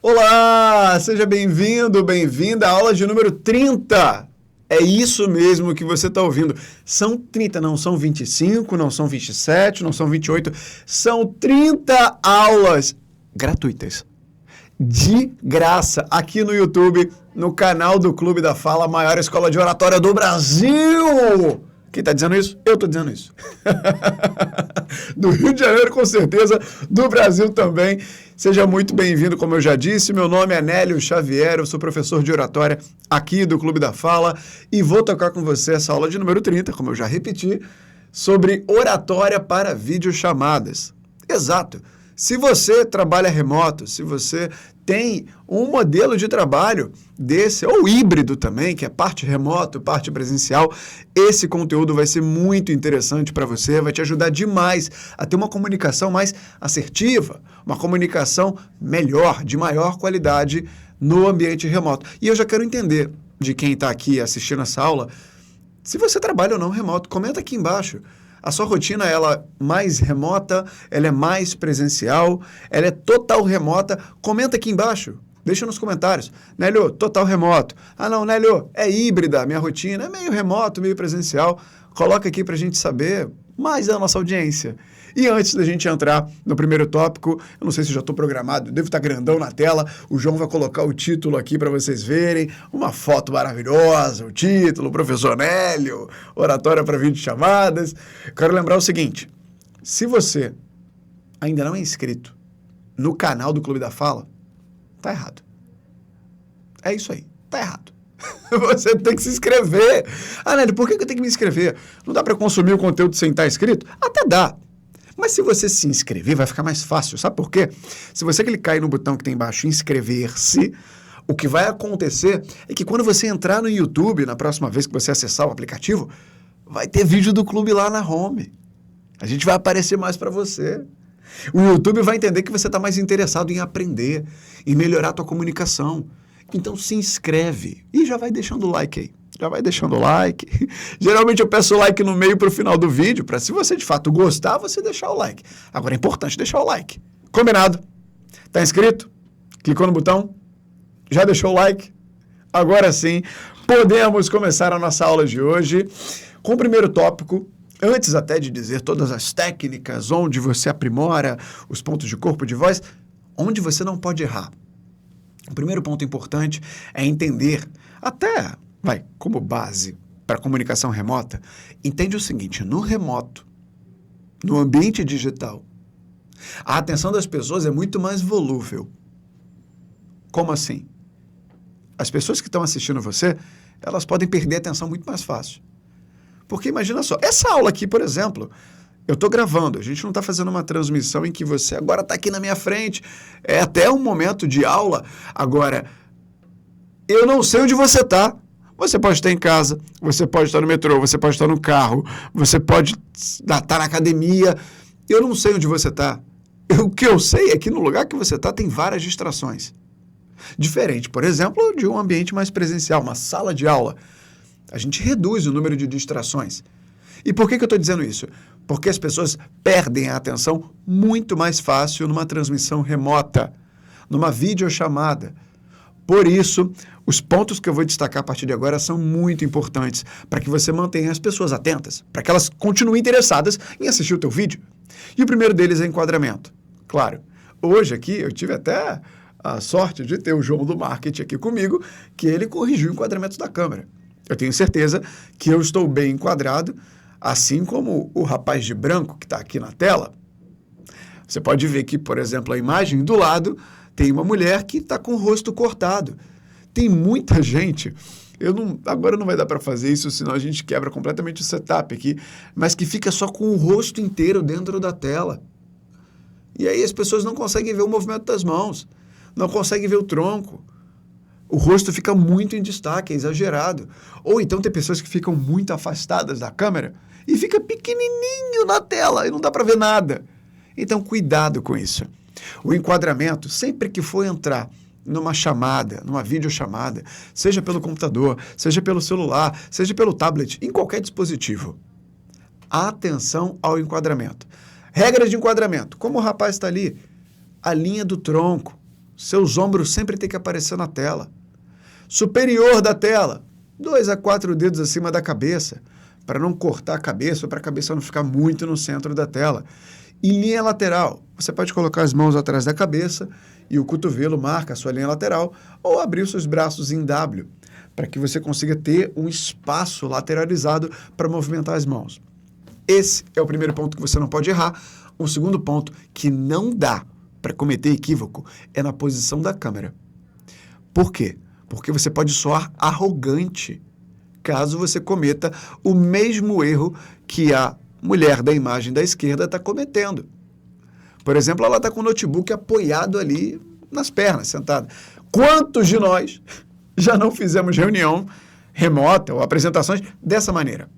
Olá, seja bem-vindo, bem-vinda à aula de número 30. É isso mesmo que você está ouvindo. São 30, não são 25, não são 27, não são 28. São 30 aulas gratuitas, de graça, aqui no YouTube, no canal do Clube da Fala, a maior escola de oratória do Brasil. Quem está dizendo isso? Eu estou dizendo isso. Do Rio de Janeiro, com certeza, do Brasil também. Seja muito bem-vindo, como eu já disse. Meu nome é Nélio Xavier, eu sou professor de oratória aqui do Clube da Fala e vou tocar com você essa aula de número 30, como eu já repeti, sobre oratória para videochamadas. Exato. Se você trabalha remoto, se você tem um modelo de trabalho desse, ou híbrido também, que é parte remoto, parte presencial, esse conteúdo vai ser muito interessante para você, vai te ajudar demais a ter uma comunicação mais assertiva, uma comunicação melhor, de maior qualidade no ambiente remoto. E eu já quero entender de quem está aqui assistindo essa aula, se você trabalha ou não remoto, comenta aqui embaixo. A sua rotina, ela é mais remota, ela é mais presencial, ela é total remota. Comenta aqui embaixo, deixa nos comentários. Nélio, total remoto. Ah não, Nélio, é híbrida, minha rotina é meio remoto, meio presencial. Coloca aqui para a gente saber mais da nossa audiência. E antes da gente entrar no primeiro tópico, eu não sei se já estou programado, devo estar grandão na tela, o João vai colocar o título aqui para vocês verem, uma foto maravilhosa, o título, Professor Nélio, oratória para videochamadas. Quero lembrar o seguinte, se você ainda não é inscrito no canal do Clube da Fala, tá errado. É isso aí, tá errado. Você tem que se inscrever. Ah, Nélio, por que eu tenho que me inscrever? Não dá para consumir o conteúdo sem estar inscrito? Até dá. Mas se você se inscrever, vai ficar mais fácil. Sabe por quê? Se você clicar aí no botão que tem embaixo, inscrever-se, o que vai acontecer é que quando você entrar no YouTube, na próxima vez que você acessar o aplicativo, vai ter vídeo do clube lá na home. A gente vai aparecer mais para você. O YouTube vai entender que você está mais interessado em aprender, em melhorar a tua comunicação. Então se inscreve e já vai deixando o like aí. Já vai deixando o like. Geralmente eu peço o like no meio para o final do vídeo, para se você de fato gostar, você deixar o like. Agora é importante deixar o like. Combinado? Tá inscrito? Clicou no botão? Já deixou o like? Agora sim, podemos começar a nossa aula de hoje com o primeiro tópico. Antes até de dizer todas as técnicas, onde você aprimora os pontos de corpo, de voz, onde você não pode errar. O primeiro ponto importante é entender, até, como base para a comunicação remota, entende o seguinte, no remoto, no ambiente digital, a atenção das pessoas é muito mais volúvel. Como assim? As pessoas que estão assistindo você, elas podem perder a atenção muito mais fácil. Porque imagina só, essa aula aqui, por exemplo, eu estou gravando, a gente não está fazendo uma transmissão em que você agora está aqui na minha frente, é até um momento de aula. Agora, eu não sei onde você está. Você pode estar em casa, você pode estar no metrô, você pode estar no carro, você pode estar na academia. Eu não sei onde você está. O que eu sei é que no lugar que você está tem várias distrações. Diferente, por exemplo, de um ambiente mais presencial, uma sala de aula. A gente reduz o número de distrações. E por que eu estou dizendo isso? Porque as pessoas perdem a atenção muito mais fácil numa transmissão remota, numa videochamada. Por isso, os pontos que eu vou destacar a partir de agora são muito importantes para que você mantenha as pessoas atentas, para que elas continuem interessadas em assistir o teu vídeo. E o primeiro deles é enquadramento. Claro, hoje aqui eu tive até a sorte de ter o João do Marketing aqui comigo, que ele corrigiu o enquadramento da câmera. Eu tenho certeza que eu estou bem enquadrado, assim como o rapaz de branco que está aqui na tela. Você pode ver que, por exemplo, a imagem do lado tem uma mulher que está com o rosto cortado. Tem muita gente, agora não vai dar para fazer isso, senão a gente quebra completamente o setup aqui, mas que fica só com o rosto inteiro dentro da tela. E aí as pessoas não conseguem ver o movimento das mãos, não conseguem ver o tronco. O rosto fica muito em destaque, é exagerado. Ou então tem pessoas que ficam muito afastadas da câmera e fica pequenininho na tela e não dá para ver nada. Então, cuidado com isso. O enquadramento, sempre que for entrar numa chamada, numa videochamada, seja pelo computador, seja pelo celular, seja pelo tablet, em qualquer dispositivo, atenção ao enquadramento. Regras de enquadramento. Como o rapaz está ali, a linha do tronco, Seus ombros sempre têm que aparecer na tela. Superior da tela, 2 a 4 dedos acima da cabeça, para não cortar a cabeça ou para a cabeça não ficar muito no centro da tela. E linha lateral, você pode colocar as mãos atrás da cabeça e o cotovelo marca a sua linha lateral ou abrir os seus braços em W, para que você consiga ter um espaço lateralizado para movimentar as mãos. Esse é o primeiro ponto que você não pode errar. O segundo ponto que não dá para cometer equívoco é na posição da câmera. Por quê? Porque você pode soar arrogante caso você cometa o mesmo erro que a mulher da imagem da esquerda está cometendo. Por exemplo, ela está com o notebook apoiado ali nas pernas, sentada. Quantos de nós já não fizemos reunião remota ou apresentações dessa maneira?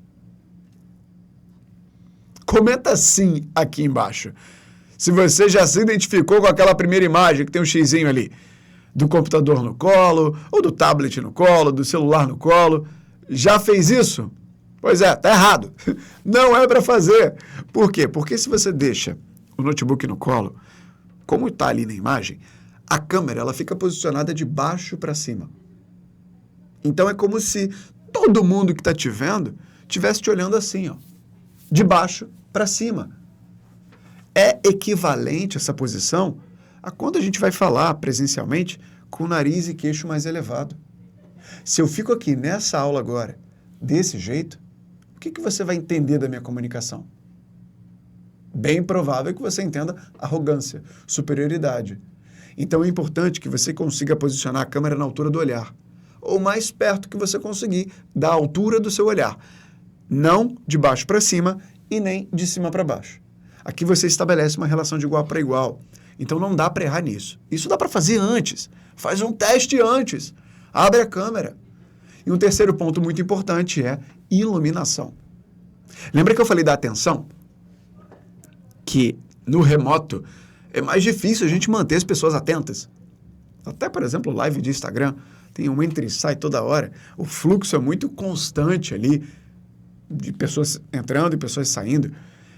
Comenta sim aqui embaixo. Se você já se identificou com aquela primeira imagem que tem um xizinho ali, do computador no colo, ou do tablet no colo, do celular no colo, já fez isso? Pois é, tá errado. Não é para fazer. Por quê? Porque se você deixa o notebook no colo, como está ali na imagem, a câmera ela fica posicionada de baixo para cima. Então é como se todo mundo que está te vendo estivesse te olhando assim, ó, de baixo para cima. É equivalente essa posição a quando a gente vai falar presencialmente com o nariz e queixo mais elevado. Se eu fico aqui nessa aula agora, desse jeito, o que você vai entender da minha comunicação? Bem provável que você entenda arrogância, superioridade. Então é importante que você consiga posicionar a câmera na altura do olhar, ou mais perto que você conseguir da altura do seu olhar. Não de baixo para cima e nem de cima para baixo. Aqui você estabelece uma relação de igual para igual. Então não dá para errar nisso. Isso dá para fazer antes. Faz um teste antes. Abre a câmera. E um terceiro ponto muito importante é iluminação. Lembra que eu falei da atenção? Que no remoto é mais difícil a gente manter as pessoas atentas. Até, por exemplo, live de Instagram, tem um entra e sai toda hora. O fluxo é muito constante ali, de pessoas entrando e pessoas saindo.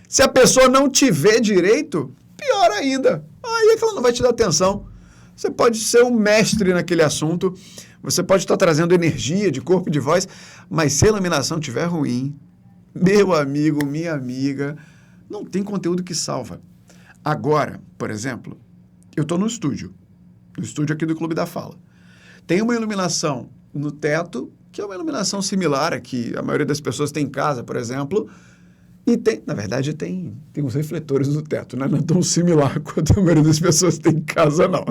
Se a pessoa não te vê direito, pior ainda. Aí é que ela não vai te dar atenção. Você pode ser um mestre naquele assunto, você pode estar trazendo energia de corpo e de voz, mas se a iluminação estiver ruim, meu amigo, minha amiga, não tem conteúdo que salva. Agora, por exemplo, eu estou no estúdio aqui do Clube da Fala. Tem uma iluminação no teto, que é uma iluminação similar a que a maioria das pessoas tem em casa, por exemplo, e tem, na verdade, tem uns refletores no teto, né? Não é tão similar quanto a maioria das pessoas tem em casa, não.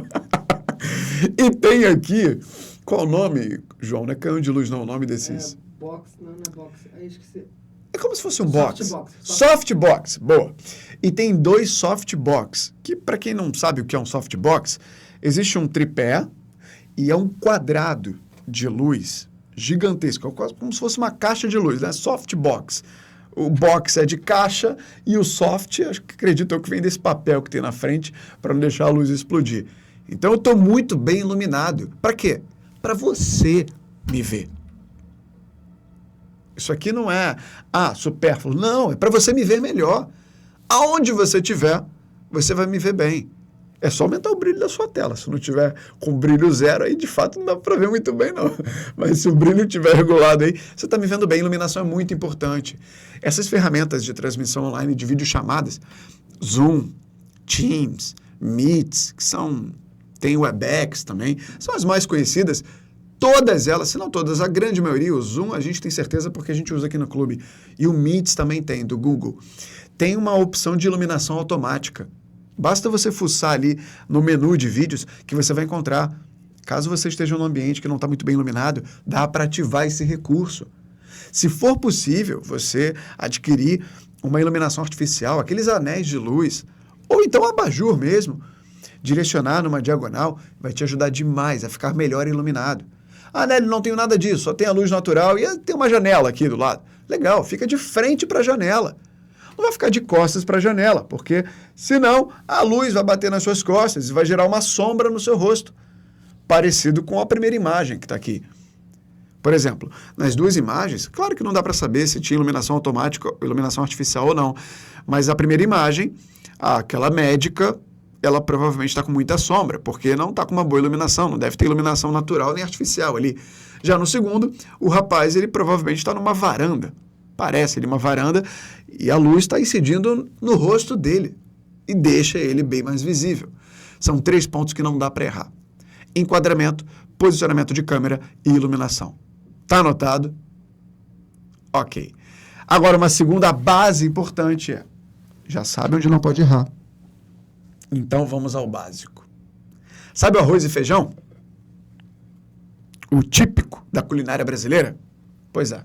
E tem aqui, qual o nome, João? Não é canhão de luz, não, o nome desses... Box, não é box, aí esqueci. É como se fosse um box. Softbox. Boa. E tem 2 softbox, que para quem não sabe o que é um softbox, existe um tripé e é um quadrado de luz gigantesco, quase como se fosse uma caixa de luz, né? Softbox. O box é de caixa e o soft, acredito eu que vem desse papel que tem na frente para não deixar a luz explodir. Então eu estou muito bem iluminado. Para quê? Para você me ver. Isso aqui não é, supérfluo. Não, é para você me ver melhor. Aonde você estiver, você vai me ver bem. É só aumentar o brilho da sua tela. Se não tiver com brilho zero, aí de fato não dá para ver muito bem, não. Mas se o brilho estiver regulado aí, você está me vendo bem. Iluminação é muito importante. Essas ferramentas de transmissão online de videochamadas, Zoom, Teams, Meets, que tem Webex também, são as mais conhecidas. Todas elas, se não todas, a grande maioria, o Zoom, a gente tem certeza porque a gente usa aqui no clube. E o Meets também tem, do Google. Tem uma opção de iluminação automática. Basta você fuçar ali no menu de vídeos que você vai encontrar. Caso você esteja num ambiente que não está muito bem iluminado, dá para ativar esse recurso. Se for possível, você adquirir uma iluminação artificial, aqueles anéis de luz, ou então abajur mesmo, direcionar numa diagonal, vai te ajudar demais a ficar melhor iluminado. Ah, Nélio, não tenho nada disso, só tem a luz natural e tem uma janela aqui do lado. Legal, fica de frente para a janela. Não vai ficar de costas para a janela, porque senão a luz vai bater nas suas costas e vai gerar uma sombra no seu rosto, parecido com a primeira imagem que está aqui. Por exemplo, nas 2 imagens, claro que não dá para saber se tinha iluminação automática, iluminação artificial ou não, mas a primeira imagem, aquela médica, ela provavelmente está com muita sombra, porque não está com uma boa iluminação, não deve ter iluminação natural nem artificial ali. Já no segundo, o rapaz, ele provavelmente está numa varanda. Parece ele uma varanda e a luz está incidindo no rosto dele e deixa ele bem mais visível. São 3 pontos que não dá para errar. Enquadramento, posicionamento de câmera e iluminação. Tá anotado? Ok. Agora, uma segunda base importante é, já sabe onde não pode errar. Então, vamos ao básico. Sabe o arroz e feijão? O típico da culinária brasileira? Pois é.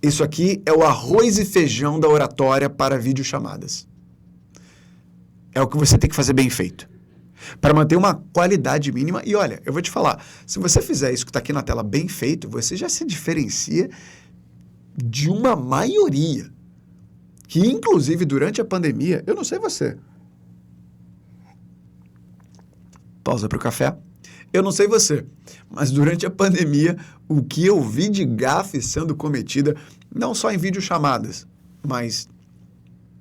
Isso aqui é o arroz e feijão da oratória para videochamadas. É o que você tem que fazer bem feito. Para manter uma qualidade mínima. E olha, eu vou te falar, se você fizer isso que está aqui na tela bem feito, você já se diferencia de uma maioria. Que, inclusive, durante a pandemia, eu não sei você. Pausa para o café. Eu não sei você, mas durante a pandemia, o que eu vi de gafe sendo cometida, não só em videochamadas, mas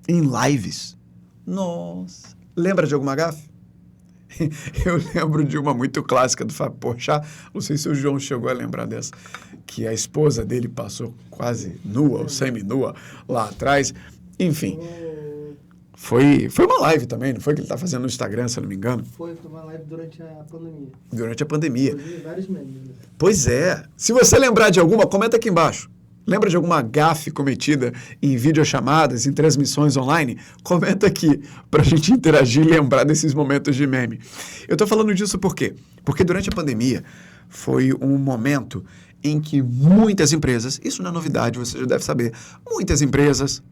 em lives. Nossa! Lembra de alguma gafe? Eu lembro de uma muito clássica do Fábio Porchat, não sei se o João chegou a lembrar dessa, que a esposa dele passou quase nua ou semi-nua lá atrás. Enfim, foi uma live também, não foi que ele está fazendo no Instagram, se eu não me engano? Foi uma live durante a pandemia. Durante a pandemia. Vários memes. Né? Pois é. Se você lembrar de alguma, comenta aqui embaixo. Lembra de alguma gafe cometida em videochamadas, em transmissões online? Comenta aqui para a gente interagir e lembrar desses momentos de meme. Eu estou falando disso por quê? Porque durante a pandemia foi um momento em que muitas empresas, isso não é novidade, você já deve saber, muitas empresas,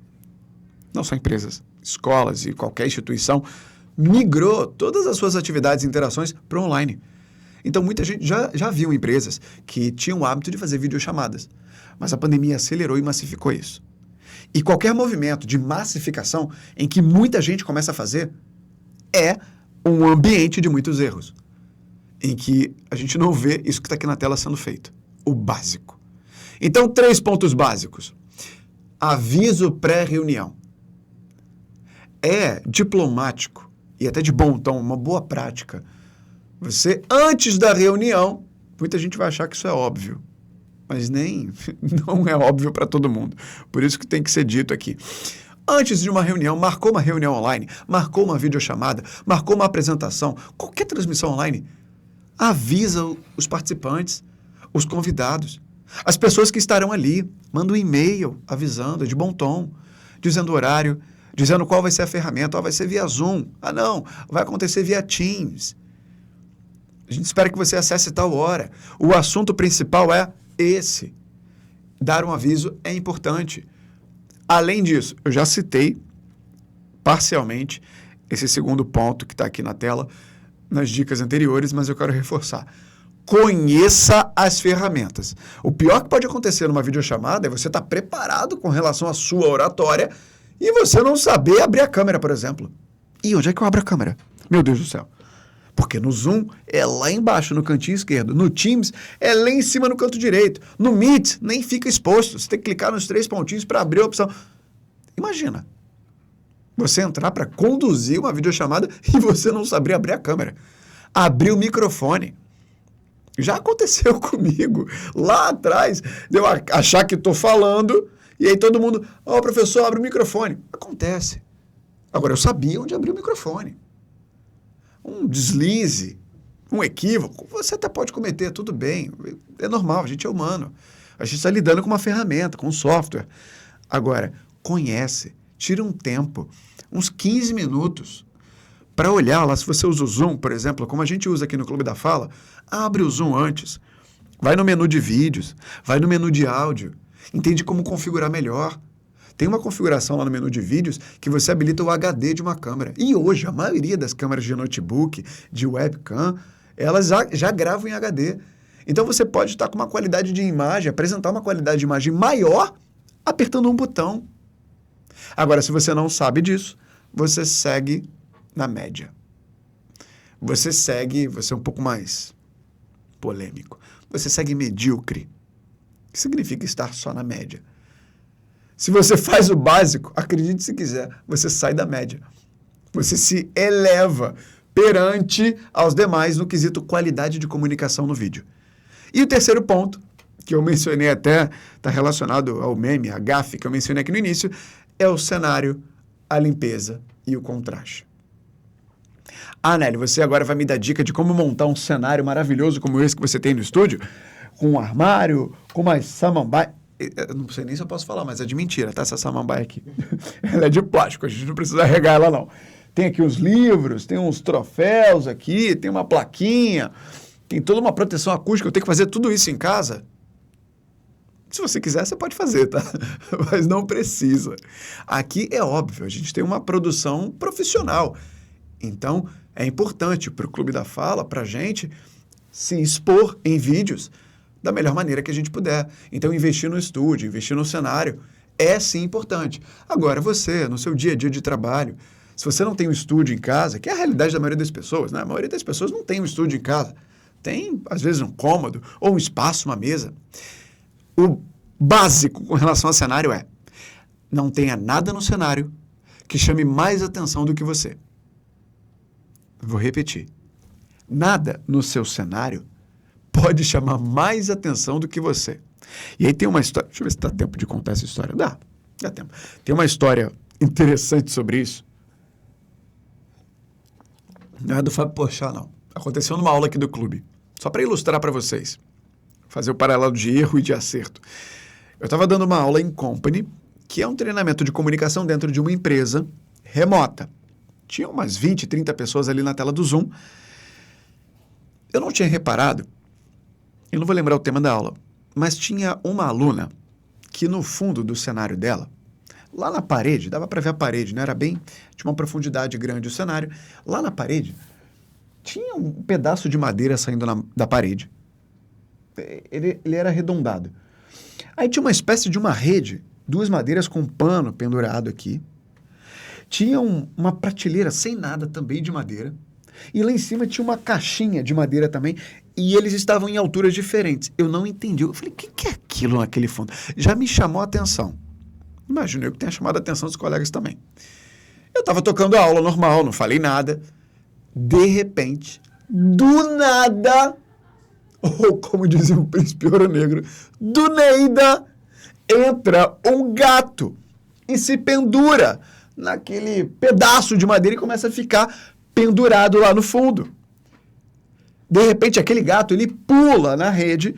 não só empresas, escolas e qualquer instituição, migrou todas as suas atividades e interações para o online. Então, muita gente já viu empresas que tinham o hábito de fazer videochamadas, mas a pandemia acelerou e massificou isso. E qualquer movimento de massificação em que muita gente começa a fazer é um ambiente de muitos erros, em que a gente não vê isso que está aqui na tela sendo feito, o básico. Então, 3 pontos básicos. Aviso pré-reunião. É diplomático e até de bom tom, uma boa prática. Você, antes da reunião, muita gente vai achar que isso é óbvio, mas não é óbvio para todo mundo. Por isso que tem que ser dito aqui. Antes de uma reunião, marcou uma reunião online, marcou uma videochamada, marcou uma apresentação, qualquer transmissão online, avisa os participantes, os convidados, as pessoas que estarão ali, manda um e-mail avisando, de bom tom, dizendo o horário, dizendo qual vai ser a ferramenta. Vai ser via Zoom. Não, vai acontecer via Teams. A gente espera que você acesse tal hora. O assunto principal é esse. Dar um aviso é importante. Além disso, eu já citei parcialmente esse segundo ponto que está aqui na tela, nas dicas anteriores, mas eu quero reforçar. Conheça as ferramentas. O pior que pode acontecer numa videochamada é você estar preparado com relação à sua oratória e você não saber abrir a câmera, por exemplo. E onde é que eu abro a câmera? Meu Deus do céu. Porque no Zoom é lá embaixo, no cantinho esquerdo. No Teams é lá em cima, no canto direito. No Meet nem fica exposto. Você tem que clicar nos 3 pontinhos para abrir a opção. Imagina. Você entrar para conduzir uma videochamada e você não saber abrir a câmera. Abrir o microfone. Já aconteceu comigo. Lá atrás, de eu achar que estou falando... E aí todo mundo, professor, abre o microfone. Acontece. Agora, eu sabia onde abrir o microfone. Um deslize, um equívoco, você até pode cometer, tudo bem. É normal, a gente é humano. A gente está lidando com uma ferramenta, com um software. Agora, conhece, tira um tempo, uns 15 minutos, para olhar lá, se você usa o Zoom, por exemplo, como a gente usa aqui no Clube da Fala, abre o Zoom antes. Vai no menu de vídeos, vai no menu de áudio. Entende como configurar melhor. Tem uma configuração lá no menu de vídeos que você habilita o HD de uma câmera. E hoje, a maioria das câmeras de notebook, de webcam, elas já gravam em HD. Então, você pode estar com uma qualidade de imagem, apresentar uma qualidade de imagem maior, apertando um botão. Agora, se você não sabe disso, você segue na média. Você é um pouco mais polêmico. Você segue medíocre. Que significa estar só na média. Se você faz o básico, acredite se quiser, você sai da média. Você se eleva perante aos demais no quesito qualidade de comunicação no vídeo. E o terceiro ponto, que eu mencionei até, está relacionado ao meme, a gafe que eu mencionei aqui no início, é o cenário, a limpeza e o contraste. Ah, Nelly, você agora vai me dar dica de como montar um cenário maravilhoso como esse que você tem no estúdio, com um armário, com uma samambaia. Eu não sei nem se eu posso falar, mas é de mentira, tá? Essa samambaia aqui. Ela é de plástico, a gente não precisa regar ela, não. Tem aqui os livros, tem uns troféus aqui, tem uma plaquinha, tem toda uma proteção acústica. Eu tenho que fazer tudo isso em casa? Se você quiser, você pode fazer, tá? Mas não precisa. Aqui é óbvio, a gente tem uma produção profissional. Então, é importante para o Clube da Fala, para a gente, se expor em vídeos da melhor maneira que a gente puder. Então, investir no estúdio, investir no cenário, é sim importante. Agora, você, no seu dia a dia de trabalho, se você não tem um estúdio em casa, que é a realidade da maioria das pessoas, né? A maioria das pessoas não tem um estúdio em casa. Tem, às vezes, um cômodo ou um espaço, uma mesa. O básico com relação ao cenário é: não tenha nada no cenário que chame mais atenção do que você. Vou repetir. Nada no seu cenário pode chamar mais atenção do que você. E aí tem uma história... Deixa eu ver se dá tempo de contar essa história. Dá tempo. Tem uma história interessante sobre isso. Não é do Fábio Porchat, não. Aconteceu numa aula aqui do clube. Só para ilustrar para vocês. Fazer o paralelo de erro e de acerto. Eu estava dando uma aula em Company, que é um treinamento de comunicação dentro de uma empresa remota. Tinha umas 20, 30 pessoas ali na tela do Zoom. Eu não tinha reparado, eu não vou lembrar o tema da aula, mas tinha uma aluna que no fundo do cenário dela, lá na parede, dava para ver a parede, né? Tinha uma profundidade grande o cenário. Lá na parede, tinha um pedaço de madeira saindo da parede. Ele era arredondado. Aí tinha uma espécie de uma rede, 2 madeiras com um pano pendurado aqui. Tinha uma prateleira sem nada também de madeira. E lá em cima tinha uma caixinha de madeira também. E eles estavam em alturas diferentes. Eu não entendi. Eu falei, o que é aquilo naquele fundo? Já me chamou a atenção. Imagino eu que tenha chamado a atenção dos colegas também. Eu estava tocando a aula normal, não falei nada. De repente, do nada, ou como dizia o príncipe Ouro Negro, do Neida, entra um gato e se pendura naquele pedaço de madeira e começa a ficar pendurado lá no fundo. De repente, aquele gato, ele pula na rede.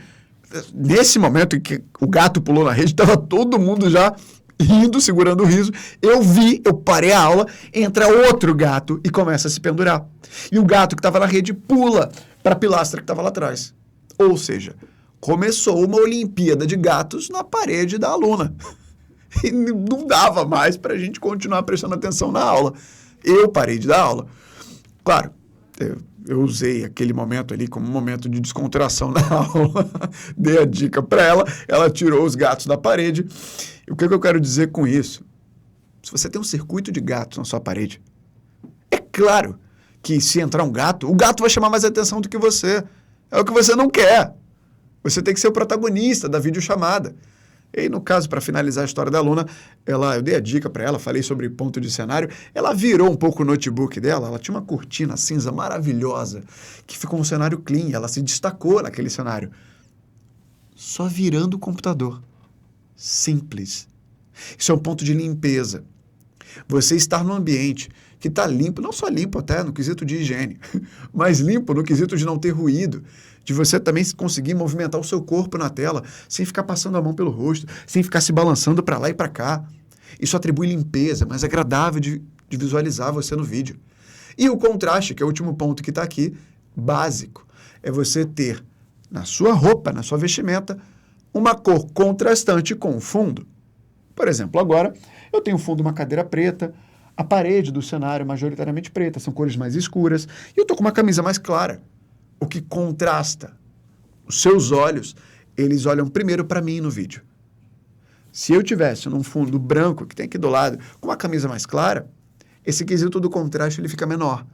Nesse momento em que o gato pulou na rede, estava todo mundo já rindo, segurando o riso. Eu parei a aula, entra outro gato e começa a se pendurar. E o gato que estava na rede pula para a pilastra que estava lá atrás. Ou seja, começou uma Olimpíada de gatos na parede da aluna. E não dava mais para a gente continuar prestando atenção na aula. Eu parei de dar aula. Claro, eu usei aquele momento ali como um momento de descontração na aula. Dei a dica para ela tirou os gatos da parede. E o que eu quero dizer com isso? Se você tem um circuito de gatos na sua parede, é claro que se entrar um gato, o gato vai chamar mais atenção do que você. É o que você não quer. Você tem que ser o protagonista da videochamada. E aí, no caso, para finalizar a história da aluna, eu dei a dica para ela, falei sobre ponto de cenário, ela virou um pouco o notebook dela, ela tinha uma cortina cinza maravilhosa, que ficou um cenário clean, ela se destacou naquele cenário. Só virando o computador. Simples. Isso é um ponto de limpeza. Você estar num ambiente que está limpo, não só limpo até no quesito de higiene, mas limpo no quesito de não ter ruído, de você também conseguir movimentar o seu corpo na tela, sem ficar passando a mão pelo rosto, sem ficar se balançando para lá e para cá. Isso atribui limpeza, mas é agradável de visualizar você no vídeo. E o contraste, que é o último ponto que está aqui, básico, é você ter na sua roupa, na sua vestimenta, uma cor contrastante com o fundo. Por exemplo, agora eu tenho o fundo de uma cadeira preta, a parede do cenário majoritariamente preta, são cores mais escuras, e eu estou com uma camisa mais clara, o que contrasta. Os seus olhos, eles olham primeiro para mim no vídeo. Se eu tivesse num fundo branco, que tem aqui do lado, com uma camisa mais clara, esse quesito do contraste ele fica menor.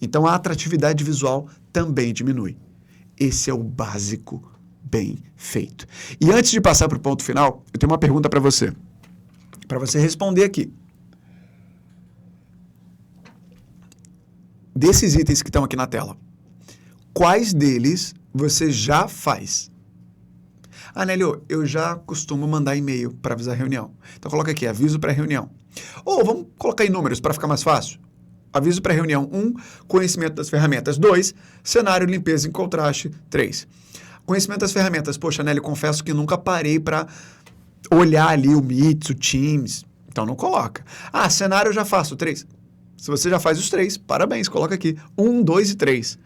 Então a atratividade visual também diminui. Esse é o básico bem feito. E antes de passar para o ponto final, eu tenho uma pergunta para você responder aqui. desses itens que estão aqui na tela, quais deles você já faz? Nélio, eu já costumo mandar e-mail para avisar a reunião. Então coloca aqui, aviso para reunião. Ou vamos colocar em números para ficar mais fácil. Aviso para reunião 1, conhecimento das ferramentas 2, cenário, limpeza em contraste 3. Conhecimento das ferramentas. Poxa, Nélio, confesso que nunca parei para olhar ali o Meets, o Teams. Então não coloca. Cenário eu já faço 3. Se você já faz os 3, parabéns, coloca aqui. 1, 2 e 3.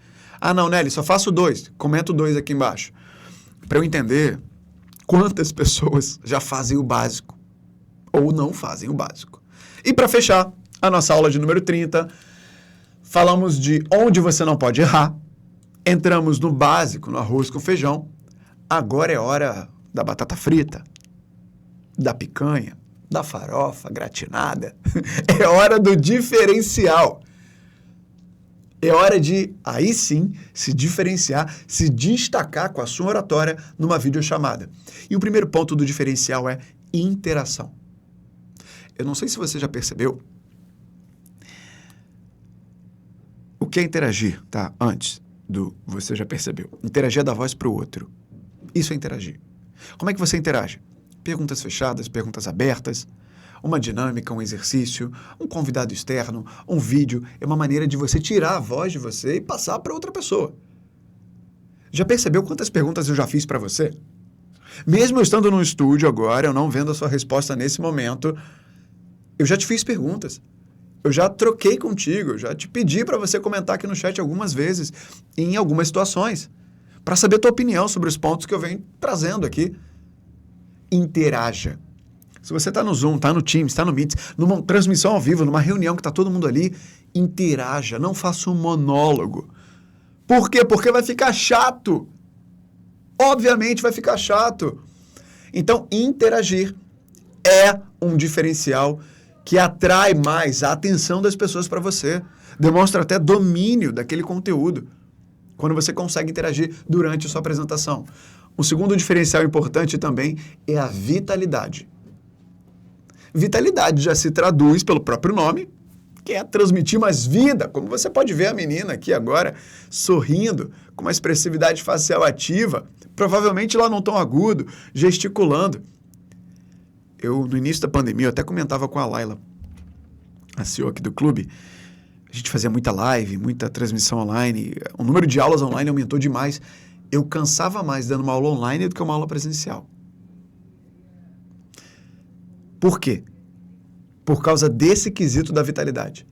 Não, Nélio, só faço 2. Comenta o 2 aqui embaixo. Para eu entender quantas pessoas já fazem o básico ou não fazem o básico. E para fechar a nossa aula de número 30, falamos de onde você não pode errar, entramos no básico, no arroz com feijão, agora é hora da batata frita, da picanha, da farofa gratinada, é hora do diferencial. É hora de, aí sim, se diferenciar, se destacar com a sua oratória numa videochamada. E o primeiro ponto do diferencial é interação. Eu não sei se você já percebeu o que é interagir, tá? Antes do você já percebeu. Interagir é da voz para o outro. Isso é interagir. Como é que você interage? Perguntas fechadas, perguntas abertas, uma dinâmica, um exercício, um convidado externo, um vídeo. É uma maneira de você tirar a voz de você e passar para outra pessoa. Já percebeu quantas perguntas eu já fiz para você? Mesmo eu estando no estúdio agora, eu não vendo a sua resposta nesse momento, eu já te fiz perguntas. Eu já troquei contigo, eu já te pedi para você comentar aqui no chat algumas vezes, em algumas situações, para saber a tua opinião sobre os pontos que eu venho trazendo aqui. Interaja. Se você está no Zoom, está no Teams, está no Meet, numa transmissão ao vivo, numa reunião que está todo mundo ali, interaja, não faça um monólogo. Por quê? Porque vai ficar chato. Obviamente vai ficar chato. Então, interagir é um diferencial que atrai mais a atenção das pessoas para você. Demonstra até domínio daquele conteúdo, quando você consegue interagir durante a sua apresentação. O segundo diferencial importante também é a vitalidade. Vitalidade já se traduz pelo próprio nome, que é transmitir mais vida, como você pode ver a menina aqui agora, sorrindo, com uma expressividade facial ativa, provavelmente lá num tom agudo, gesticulando. No início da pandemia, eu até comentava com a Laila, a CEO aqui do clube, a gente fazia muita live, muita transmissão online, o número de aulas online aumentou demais. Eu cansava mais dando uma aula online do que uma aula presencial. Por quê? Por causa desse quesito da vitalidade.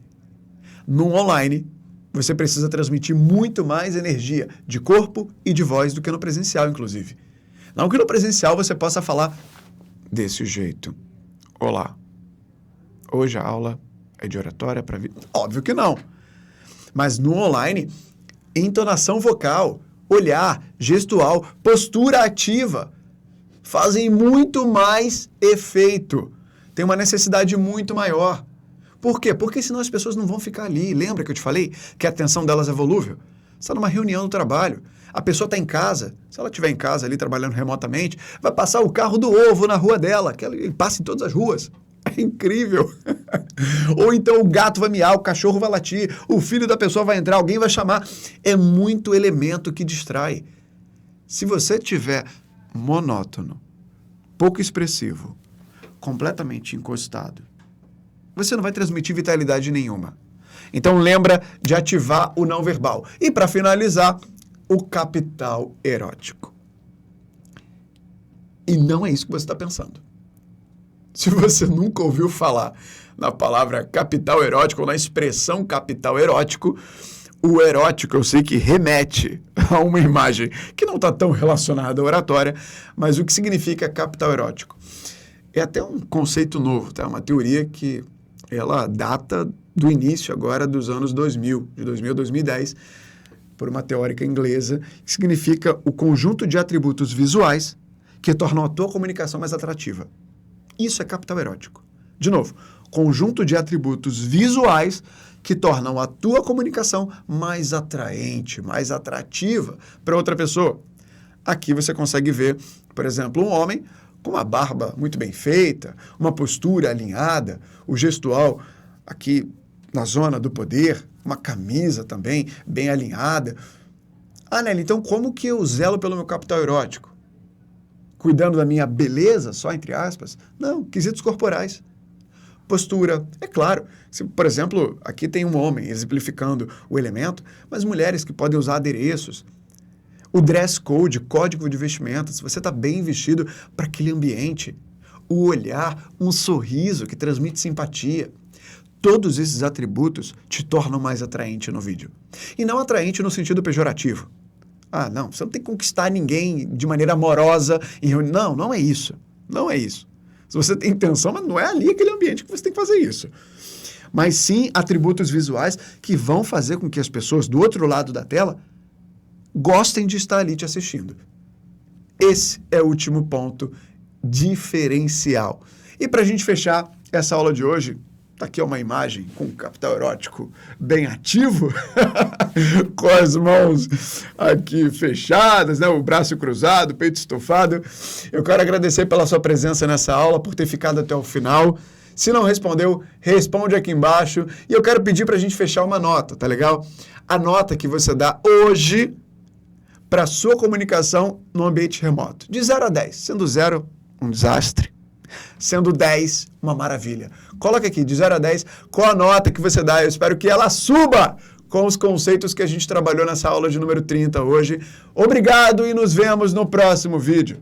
No online, você precisa transmitir muito mais energia de corpo e de voz do que no presencial, inclusive. Não que no presencial você possa falar desse jeito. Olá, hoje a aula é de oratória para vida. Óbvio que não. Mas no online, entonação vocal, olhar, gestual, postura ativa fazem muito mais efeito. Tem uma necessidade muito maior. Por quê? Porque senão as pessoas não vão ficar ali. Lembra que eu te falei que a atenção delas é volúvel? Você está numa reunião no trabalho, a pessoa está em casa, se ela estiver em casa ali trabalhando remotamente, vai passar o carro do ovo na rua dela, que ele passa em todas as ruas. É incrível. Ou então o gato vai miar, o cachorro vai latir, o filho da pessoa vai entrar, alguém vai chamar. É muito elemento que distrai. Se você tiver monótono, pouco expressivo, completamente encostado, você não vai transmitir vitalidade nenhuma. Então lembra de ativar o não verbal. E para finalizar, o capital erótico. E não é isso que você está pensando. Se você nunca ouviu falar na palavra capital erótico ou na expressão capital erótico, o erótico eu sei que remete a uma imagem que não está tão relacionada à oratória, mas o que significa capital erótico? É até um conceito novo, tá? Uma teoria que ela data do início agora dos anos 2000, de 2000 a 2010, por uma teórica inglesa, que significa o conjunto de atributos visuais que tornam a tua comunicação mais atrativa. Isso é capital erótico. De novo, conjunto de atributos visuais que tornam a tua comunicação mais atraente, mais atrativa para outra pessoa. Aqui você consegue ver, por exemplo, um homem com uma barba muito bem feita, uma postura alinhada, o gestual aqui na zona do poder, uma camisa também bem alinhada. Ah, Nelly, então como que eu zelo pelo meu capital erótico? Cuidando da minha beleza, só entre aspas? Não, quesitos corporais. Postura, é claro. Se, por exemplo, aqui tem um homem exemplificando o elemento, mas mulheres que podem usar adereços. O dress code, código de vestimenta, se você está bem vestido para aquele ambiente. O olhar, um sorriso que transmite simpatia. Todos esses atributos te tornam mais atraente no vídeo. E não atraente no sentido pejorativo. Ah, não, você não tem que conquistar ninguém de maneira amorosa em reunião. Não, não é isso. Não é isso. Se você tem intenção, mas não é ali aquele ambiente que você tem que fazer isso. Mas sim atributos visuais que vão fazer com que as pessoas do outro lado da tela gostem de estar ali te assistindo. Esse é o último ponto diferencial. E para a gente fechar essa aula de hoje, tá aqui uma imagem com um capital erótico bem ativo, com as mãos aqui fechadas, né? O braço cruzado, o peito estufado. Eu quero agradecer pela sua presença nessa aula, por ter ficado até o final. Se não respondeu, responde aqui embaixo. E eu quero pedir para a gente fechar uma nota, tá legal? A nota que você dá hoje para a sua comunicação no ambiente remoto. De 0 a 10, sendo 0, um desastre. Sendo 10, uma maravilha. Coloca aqui, de 0 a 10, qual a nota que você dá? Eu espero que ela suba com os conceitos que a gente trabalhou nessa aula de número 30 hoje. Obrigado e nos vemos no próximo vídeo.